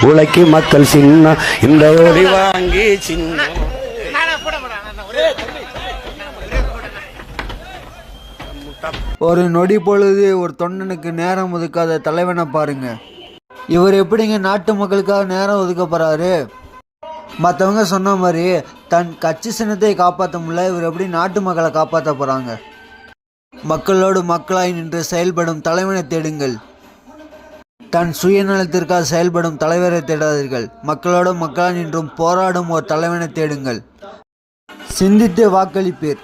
உழைக்கு மக்கள் சின்ன இந்த ஓடி வாங்கி சின்ன. ஒரு நொடி பொழுது ஒரு தொண்டனுக்கு நேரம் ஒதுக்காத தலைவனை பாருங்க. இவர் எப்படிங்க நாட்டு மக்களுக்காக நேரம் ஒதுக்க போறாரு? மற்றவங்க சொன்ன மாதிரி தன் கட்சி சின்னத்தை காப்பாற்ற முடியல, இவர் எப்படி நாட்டு மக்களை காப்பாற்ற போறாங்க? மக்களோடு மக்களாய் நின்று செயல்படும் தலைவனை தேடுங்கள். தன் சுயநலத்திற்காக செயல்படும் தலைவரை தேடாதீர்கள். மக்களோடு மக்களாய் நின்றும் போராடும் ஒரு தலைவனை தேடுங்கள். சிந்தித்து வாக்களிப்பீர்.